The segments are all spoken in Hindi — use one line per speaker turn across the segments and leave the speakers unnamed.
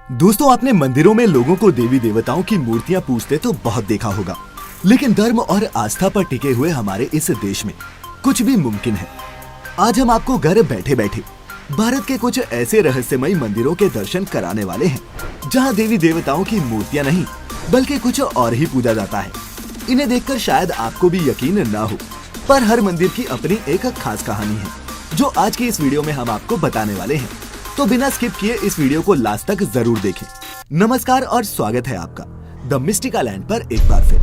दोस्तों, आपने मंदिरों में लोगों को देवी देवताओं की मूर्तियां पूजते तो बहुत देखा होगा, लेकिन धर्म और आस्था पर टिके हुए हमारे इस देश में कुछ भी मुमकिन है। आज हम आपको घर बैठे बैठे भारत के कुछ ऐसे रहस्यमयी मंदिरों के दर्शन कराने वाले हैं, जहां देवी देवताओं की मूर्तियां नहीं बल्कि कुछ और ही पूजा जाता है। इन्हें देखकर शायद आपको भी यकीन न हो, पर हर मंदिर की अपनी एक खास कहानी है, जो आज की इस वीडियो में हम आपको बताने वाले हैं। तो बिना स्किप किए इस वीडियो को लास्ट तक जरूर देखें। नमस्कार और स्वागत है आपका द मिस्टिका लैंड पर एक बार फिर।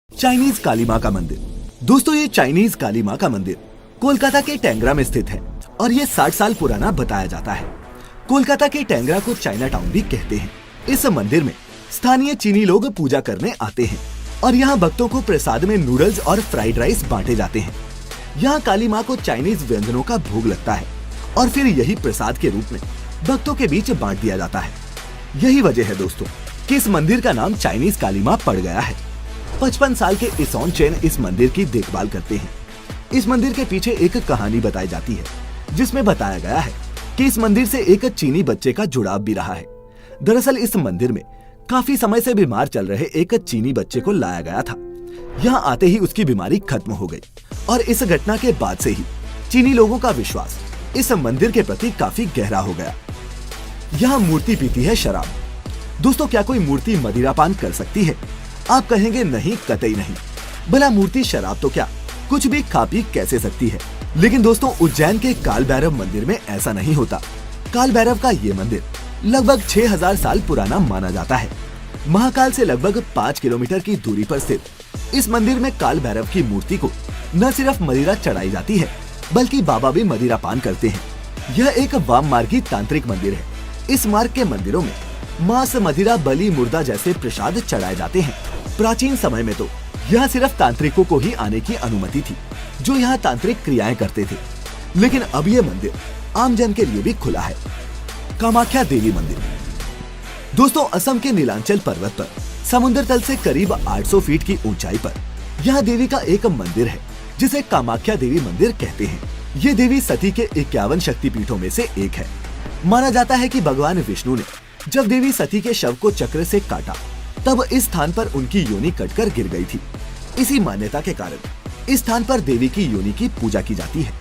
चाइनीज काली मां का मंदिर। दोस्तों, ये चाइनीज काली मां का मंदिर कोलकाता के टेंगरा में स्थित है और ये 60 साल पुराना बताया जाता है। कोलकाता के टेंगरा को चाइना टाउन भी कहते हैं। इस मंदिर में स्थानीय चीनी लोग पूजा करने आते हैं और यहाँ भक्तों को प्रसाद में नूडल्स और फ्राइड राइस बांटे जाते हैं। यहाँ काली मां को चाइनीज व्यंजनों का भोग लगता है और फिर यही प्रसाद के रूप में भक्तों के बीच बांट दिया जाता है। यही वजह है दोस्तों कि इस मंदिर का नाम चाइनीज काली मां पड़ गया है। 55 साल के इसॉन चेन इस मंदिर की देखभाल करते हैं। इस मंदिर के पीछे एक कहानी बताई जाती है, जिसमें बताया गया है कि इस मंदिर से एक चीनी बच्चे का जुड़ाव भी रहा है। दरअसल इस मंदिर में काफी समय से बीमार चल रहे एक चीनी बच्चे को लाया गया था। यहाँ आते ही उसकी बीमारी खत्म हो गई और इस घटना के बाद से ही चीनी लोगों का विश्वास इस मंदिर के प्रति काफी गहरा हो गया। यहाँ मूर्ति पीती है शराब। दोस्तों, क्या कोई मूर्ति मदिरापान कर सकती है? आप कहेंगे नहीं, कतई नहीं। भला मूर्ति शराब तो क्या, कुछ भी खा पी कैसे सकती है? लेकिन दोस्तों, उज्जैन के काल भैरव मंदिर में ऐसा नहीं होता। काल भैरव का ये मंदिर लगभग 6000 साल पुराना माना जाता है। महाकाल से लगभग 5 किलोमीटर की दूरी पर स्थित इस मंदिर में काल भैरव की मूर्ति को न सिर्फ मदिरा चढ़ाई जाती है, बल्कि बाबा भी मदिरा पान करते हैं। यह एक वाम मार्गी तांत्रिक मंदिर है। इस मार्ग के मंदिरों में मांस, मदिरा, बलि, मुर्दा जैसे प्रसाद चढ़ाए जाते हैं। प्राचीन समय में तो यहाँ सिर्फ तांत्रिकों को ही आने की अनुमति थी, जो यहाँ तांत्रिक क्रियाएं करते थे। लेकिन अब ये मंदिर आम जन के लिए भी खुला है। कामाख्या देवी मंदिर। दोस्तों, असम के नीलांचल पर्वत पर समुद्र तल से करीब 800 फीट की ऊंचाई पर यहाँ देवी का एक मंदिर है, जिसे कामाख्या देवी मंदिर कहते हैं। ये देवी सती के 51 शक्तिपीठों में से एक है। माना जाता है कि भगवान विष्णु ने जब देवी सती के शव को चक्र से काटा, तब इस स्थान पर उनकी योनि कटकर गिर गई थी। इसी मान्यता के कारण इस स्थान पर देवी की योनि की पूजा की जाती है।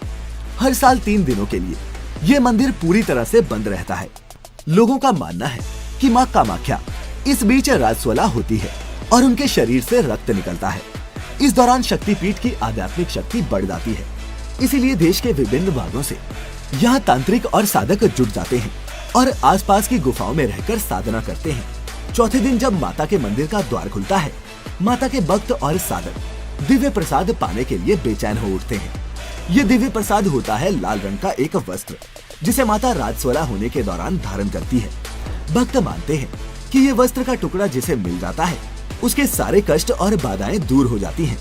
हर साल 3 दिनों के लिए ये मंदिर पूरी तरह से बंद रहता है। लोगों का मानना है कि माँ कामाख्या इस बीच राजस्वला होती है और उनके शरीर से रक्त निकलता है। इस दौरान शक्तिपीठ की आध्यात्मिक शक्ति बढ़ जाती है। इसीलिए देश के विभिन्न भागों से यहाँ तांत्रिक और साधक जुट जाते हैं और आसपास की गुफाओं में रहकर साधना करते हैं। चौथे दिन जब माता के मंदिर का द्वार खुलता है, माता के भक्त और साधक दिव्य प्रसाद पाने के लिए बेचैन हो उठते हैं। ये दिव्य प्रसाद होता है लाल रंग का एक वस्त्र, जिसे माता राजस्वला होने के दौरान धारण करती है। भक्त मानते हैं कि ये वस्त्र का टुकड़ा जिसे मिल जाता है, उसके सारे कष्ट और बाधाएं दूर हो जाती हैं।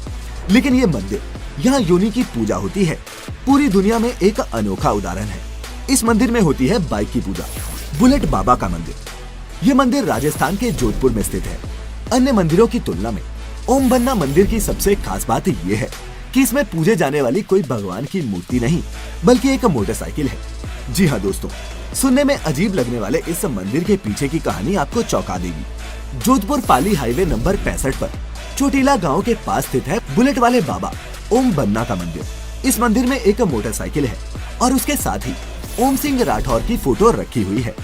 लेकिन ये मंदिर, यहाँ योनि की पूजा होती है, पूरी दुनिया में एक अनोखा उदाहरण है। इस मंदिर में होती है बाइक की पूजा। बुलेट बाबा का मंदिर। ये मंदिर राजस्थान के जोधपुर में स्थित है। अन्य मंदिरों की तुलना में ओम बन्ना मंदिर की सबसे खास बात ये है कि इसमें पूजे जाने वाली कोई भगवान की मूर्ति नहीं, बल्कि एक मोटरसाइकिल है। जी हाँ दोस्तों, सुनने में अजीब लगने वाले इस मंदिर के पीछे की कहानी आपको चौंका देगी। जोधपुर पाली हाईवे नंबर 65 पर चोटीला गांव के पास स्थित है बुलेट वाले बाबा ओम बन्ना का मंदिर। इस मंदिर में एक मोटरसाइकिल है और उसके साथ ही ओम सिंह राठौर की फोटो रखी हुई है।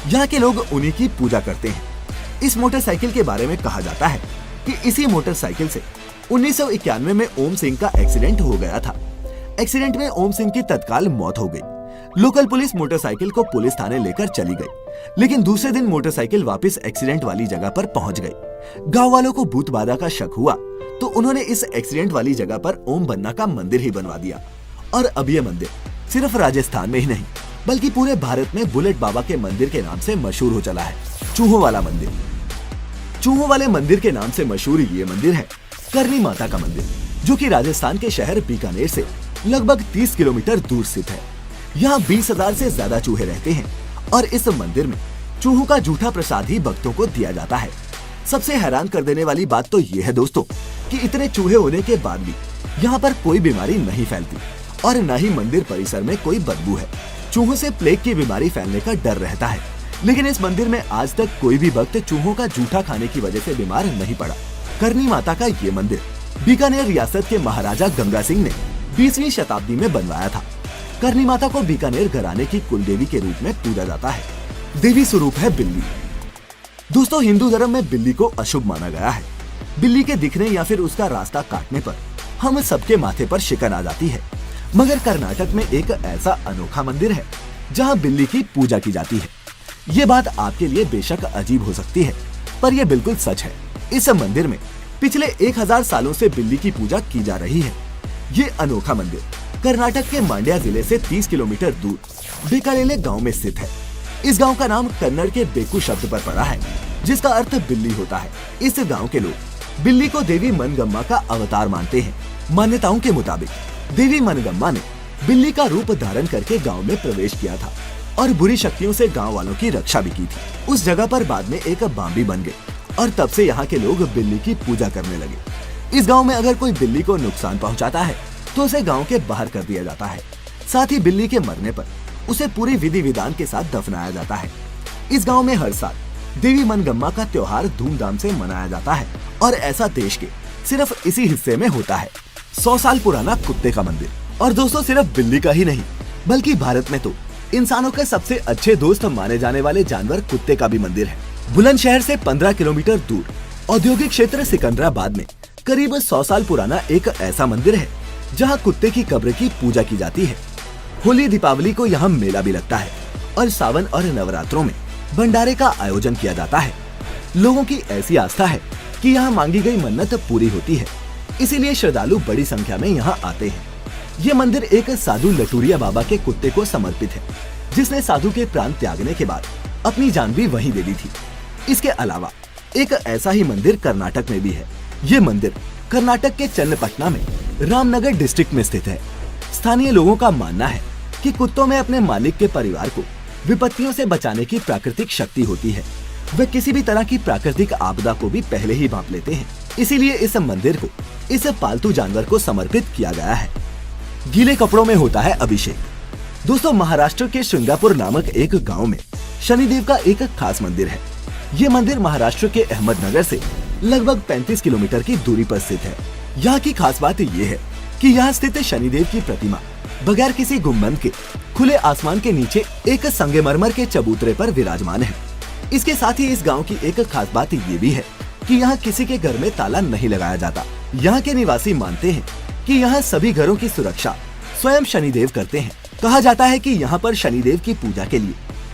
यहाँ के लोग उन्हीं की पूजा करते हैं। इस मोटरसाइकिल के बारे में कहा जाता है कि इसी मोटरसाइकिल से 1991 में ओम सिंह का एक्सीडेंट हो गया था। एक्सीडेंट में ओम सिंह की तत्काल मौत हो गई। लोकल पुलिस मोटरसाइकिल को पुलिस थाने लेकर चली गई, लेकिन दूसरे दिन मोटरसाइकिल वापस एक्सीडेंट वाली जगह पर पहुंच गई। गांव वालों को भूत बाधा का शक हुआ, तो उन्होंने इस एक्सीडेंट वाली जगह पर ओम बन्ना का मंदिर ही बनवा दिया। और अब ये मंदिर सिर्फ राजस्थान में ही नहीं, बल्कि पूरे भारत में बुलेट बाबा के मंदिर के नाम से मशहूर हो चला है। चूहों वाला मंदिर। चूहों वाले मंदिर के नाम से मशहूर ये मंदिर है करनी माता का मंदिर, जो कि राजस्थान के शहर बीकानेर से लगभग 30 किलोमीटर दूर स्थित है। यहाँ 20,000 से ज्यादा चूहे रहते हैं और इस मंदिर में चूहों का जूठा प्रसाद ही भक्तों को दिया जाता है। सबसे हैरान कर देने वाली बात तो ये है दोस्तों कि इतने चूहे होने के बाद भी यहाँ पर कोई बीमारी नहीं फैलती और न ही मंदिर परिसर में कोई बदबू है। चूहों से प्लेग की बीमारी फैलने का डर रहता है, लेकिन इस मंदिर में आज तक कोई भी भक्त चूहों का जूठा खाने की वजह से बीमार नहीं पड़ा। करनी माता का ये मंदिर बीकानेर रियासत के महाराजा गंगा सिंह ने 20वीं शताब्दी में बनवाया था। करनी माता को बीकानेर घराने की कुल देवी के रूप में पूजा जाता है। देवी स्वरूप है बिल्ली। दोस्तों, हिंदू धर्म में बिल्ली को अशुभ माना गया है। बिल्ली के दिखने या फिर उसका रास्ता काटने पर हम सबके माथे पर शिकन आ जाती है, मगर कर्नाटक में एक ऐसा अनोखा मंदिर है जहां बिल्ली की पूजा की जाती है। ये बात आपके लिए बेशक अजीब हो सकती है, पर यह बिल्कुल सच है। इस मंदिर में पिछले 1000 सालों से बिल्ली की पूजा की जा रही है। ये अनोखा मंदिर कर्नाटक के मांड्या जिले से 30 किलोमीटर दूर बेकालेले गांव में स्थित है। इस गांव का नाम कन्नड़ के बेकू शब्द पर पड़ा है, जिसका अर्थ बिल्ली होता है। इस गांव के लोग बिल्ली को देवी मनगम्मा का अवतार मानते हैं। मान्यताओं के मुताबिक देवी मनगम्मा ने बिल्ली का रूप धारण करके गांव में प्रवेश किया था और बुरी शक्तियों से गांव वालों की रक्षा भी की थी। उस जगह पर बाद में एक बांबी बन गई और तब से यहाँ के लोग बिल्ली की पूजा करने लगे। इस गांव में अगर कोई बिल्ली को नुकसान पहुँचाता है तो उसे गाँव के बाहर कर दिया जाता है। साथ ही बिल्ली के मरने पर उसे पूरी विधि विधान के साथ दफनाया जाता है। इस गाँव में हर साल देवी मनगम्मा का त्योहार धूमधाम से मनाया जाता है और ऐसा देश के सिर्फ इसी हिस्से में होता है। 100 साल पुराना कुत्ते का मंदिर। और दोस्तों, सिर्फ बिल्ली का ही नहीं, बल्कि भारत में तो इंसानों के सबसे अच्छे दोस्त माने जाने वाले जानवर कुत्ते का भी मंदिर है। बुलंदशहर से 15 किलोमीटर दूर औद्योगिक क्षेत्र सिकंदराबाद में करीब 100 साल पुराना एक ऐसा मंदिर है जहाँ कुत्ते की कब्र की पूजा की जाती है। होली दीपावली को यहाँ मेला भी लगता है और सावन और नवरात्रों में भंडारे का आयोजन किया जाता है। लोगों की ऐसी आस्था है कि यहाँ मांगी गई मन्नत पूरी होती है, इसीलिए श्रद्धालु बड़ी संख्या में यहाँ आते हैं। ये मंदिर एक साधु लटूरिया बाबा के कुत्ते को समर्पित है, जिसने साधु के प्राण त्यागने के बाद अपनी जान भी वहीं दे दी थी। इसके अलावा एक ऐसा ही मंदिर कर्नाटक में भी है। ये मंदिर कर्नाटक के चन्नपटना में रामनगर डिस्ट्रिक्ट में स्थित है। स्थानीय लोगों का मानना है कि कुत्तों में अपने मालिक के परिवार को विपत्तियों से बचाने की प्राकृतिक शक्ति होती है। वे किसी भी तरह की प्राकृतिक आपदा को भी पहले ही भांप लेते हैं, इसीलिए इस मंदिर को इस पालतू जानवर को समर्पित किया गया है। गीले कपड़ों में होता है अभिषेक। दोस्तों, महाराष्ट्र के श्रृंगापुर नामक एक गांव में शनिदेव का एक खास मंदिर है। ये मंदिर महाराष्ट्र के अहमदनगर से लगभग 35 किलोमीटर की दूरी पर स्थित है। यहाँ की खास बात ये है कि यहाँ स्थित शनिदेव की प्रतिमा बगैर किसी गुंबद के खुले आसमान के नीचे एक संगमरमर के चबूतरे पर विराजमान है। इसके साथ ही इस गांव की एक खास बात ये भी है कि यहाँ किसी के घर में ताला नहीं लगाया जाता। यहाँ के निवासी मानते हैं कि यहाँ सभी घरों की सुरक्षा स्वयं शनिदेव करते हैं। कहा जाता है कि यहाँ पर शनिदेव की पूजा के लिए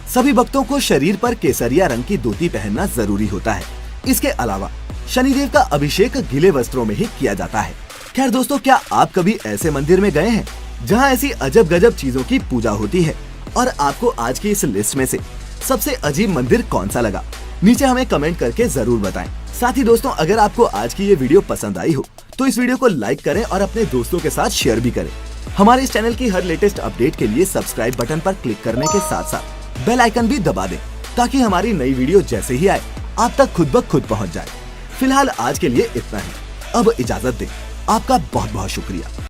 सभी भक्तों को शरीर पर केसरिया रंग की धोती पहनना जरूरी होता है। इसके अलावा शनिदेव का अभिषेक गीले वस्त्रों में ही किया जाता है। खैर दोस्तों, क्या आप कभी ऐसे मंदिर में गए हैं जहाँ ऐसी अजब गजब चीजों की पूजा होती है? और आपको आज की इस लिस्ट में से सबसे अजीब मंदिर कौन सा लगा? नीचे हमें कमेंट करके जरूर बताएं। साथ ही दोस्तों, अगर आपको आज की ये वीडियो पसंद आई हो तो इस वीडियो को लाइक करें और अपने दोस्तों के साथ शेयर भी करें। हमारे इस चैनल की हर लेटेस्ट अपडेट के लिए सब्सक्राइब बटन पर क्लिक करने के साथ साथ बेल आइकन भी दबा दें, ताकि हमारी नई वीडियो जैसे ही आए आप तक खुद ब खुद पहुंच जाए। फिलहाल आज के लिए इतना ही। अब इजाजत दें। आपका बहुत बहुत शुक्रिया।